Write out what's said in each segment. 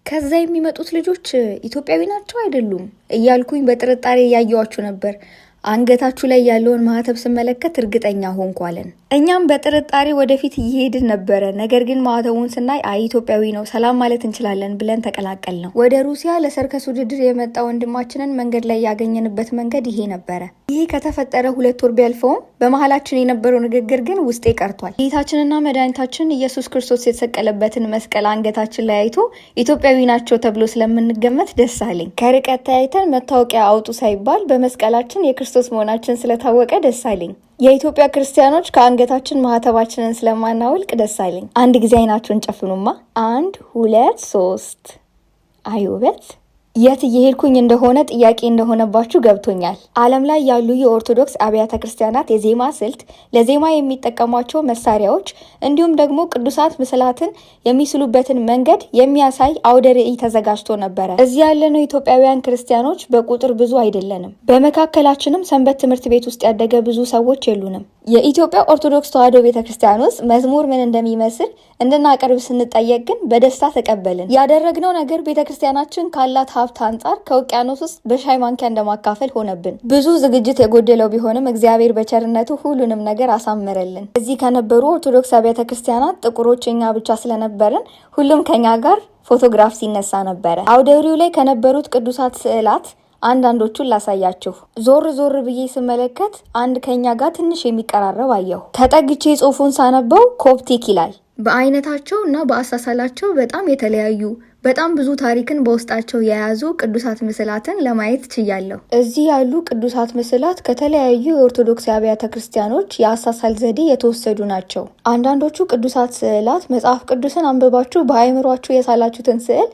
ከዛ የሚመጡት ልጆች ኢትዮጵያዊ ናቸው አይደሉም እያልኩኝ በጥርጣሬ እያየዋችሁ ነበር። አንገታችሁ ላይ ያለውን ማህተብ ስመለከት እርግጠኛ ሆንኳለን። እኛም በጥርጣሬ ወደፊት እየሄድን ነበረ። ነገር ግን ማህተቡን ስናይ አይ ኢትዮጵያዊ ነው፣ ሰላም ማለት እንችላለን ብለን ተቀላቀል ነው። ወደ ሩሲያ ለሰርከስ ውድድር የመጣ ወንድማችንን መንገድ ላይ ያገኘንበት መንገድ ይሄ ነበረ። ይሄ ከተፈጠረ 2 ወር ቢያልፈውም በመሀላችን የነበረው ንግግር ግን ውስጤ ቀርቷል። ጌታችንና መድኃኒታችን ኢየሱስ ክርስቶስ የተሰቀለበትን መስቀል አንገታችን ላይ አይቶ ኢትዮጵያዊ ናቸው ተብሎ ስለምንገመት ደስ አለኝ። ከርቀት ተያይተን መታወቂያ አውጡ ሳይባል በመስቀላችን የክርስቶስ መሆናችን ስለታወቀ ደስ አለኝ። የኢትዮጵያ ክርስቲያኖች ከአንገታችን ማህተባችንን ስለማናወልቅ ደስ አለኝ። አንድ ጊዜ አይናችሁን ጨፍኑማ። 1 2 3 አይ ውበት! የት እየሄድኩኝ እንደሆነ ጥያቄ እንደሆነባችሁ ገብቶኛል። ዓለም ላይ ያሉ የኦርቶዶክስ አብያተ ክርስቲያናት የዜማ ስልት፣ ለዜማ የሚጠቀሟቸው መሳሪያዎች እንዲሁም ደግሞ ቅዱሳት ምስላትን የሚስሉበትን መንገድ የሚያሳይ አውደ ርዕይ ተዘጋጅቶ ነበረ። እዚህ ያለነው ኢትዮጵያውያን ክርስቲያኖች በቁጥር ብዙ አይደለንም። በመካከላችንም ሰንበት ትምህርት ቤት ውስጥ ያደገ ብዙ ሰዎች የሉንም። የኢትዮጵያ ኦርቶዶክስ ተዋሕዶ ቤተክርስቲያን ውስጥ መዝሙር ምን እንደሚመስል እንድናቀርብ ስንጠየቅ ግን በደስታ ተቀበልን። ያደረግነው ነገር ቤተክርስቲያናችን ካላት ሀብት አንጻር ከውቅያኖስ ውስጥ በሻይ ማንኪያ እንደማካፈል ሆነብን። ብዙ ዝግጅት የጎደለው ቢሆንም እግዚአብሔር በቸርነቱ ሁሉንም ነገር አሳመረልን። እዚህ ከነበሩ ኦርቶዶክስ አብያተ ክርስቲያናት ጥቁሮች እኛ ብቻ ስለነበርን ሁሉም ከኛ ጋር ፎቶግራፍ ሲነሳ ነበረ። አውደ ርዕዩ ላይ ከነበሩት ቅዱሳት ስዕላት አንዳንዶቹን ላሳያችሁ። ዞር ዞር ብዬ ስመለከት አንድ ከኛ ጋር ትንሽ የሚቀራረብ አየሁ። ተጠግቼ ጽሑፉን ሳነበው ኮፕቲክ ይላል። በአይነታቸው እና በአሳሳላቸው በጣም የተለያዩ በጣም ብዙ ታሪክን በውስጣቸው የያዙ ቅዱሳት ምስላትን ለማየት ችያለሁ። እዚህ ያሉ ቅዱሳት ምስላት ከተለያዩ የኦርቶዶክስ አብያተ ክርስቲያኖች የአሳሳል ዘዴ የተወሰዱ ናቸው። አንዳንዶቹ ቅዱሳት ስዕላት መጽሐፍ ቅዱስን አንብባችሁ በአእምሯችሁ የሳላችሁትን ስዕል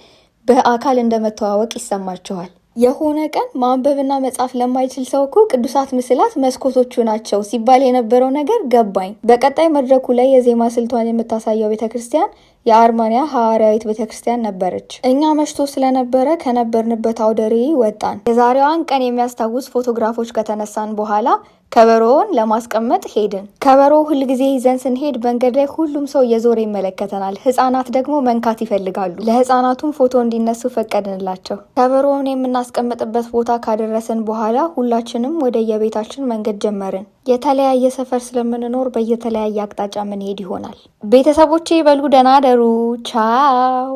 በአካል እንደመተዋወቅ ይሰማችኋል። የሆነ ቀን ማንበብና መጻፍ ለማይችል ሰው እኮ ቅዱሳት ምስላት መስኮቶቹ ናቸው ሲባል የነበረው ነገር ገባኝ። በቀጣይ መድረኩ ላይ የዜማ ስልቷን የምታሳየው ቤተክርስቲያን የአርማንያ ሐዋርያዊት ቤተክርስቲያን ነበረች። እኛ መሽቶ ስለነበረ ከነበርንበት አውደ ርዕይ ወጣን። የዛሬዋን ቀን የሚያስታውስ ፎቶግራፎች ከተነሳን በኋላ ከበሮውን ለማስቀመጥ ሄድን። ከበሮ ሁልጊዜ ይዘን ስንሄድ መንገድ ላይ ሁሉም ሰው እየዞረ ይመለከተናል። ህፃናት ደግሞ መንካት ይፈልጋሉ። ለህፃናቱም ፎቶ እንዲነሱ ፈቀድንላቸው። ከበሮውን የምናስቀምጥበት ቦታ ካደረስን በኋላ ሁላችንም ወደ የቤታችን መንገድ ጀመርን። የተለያየ ሰፈር ስለምንኖር በየተለያየ አቅጣጫ ምንሄድ ይሆናል። ቤተሰቦቼ በሉ ደህና ደሩ። ቻው።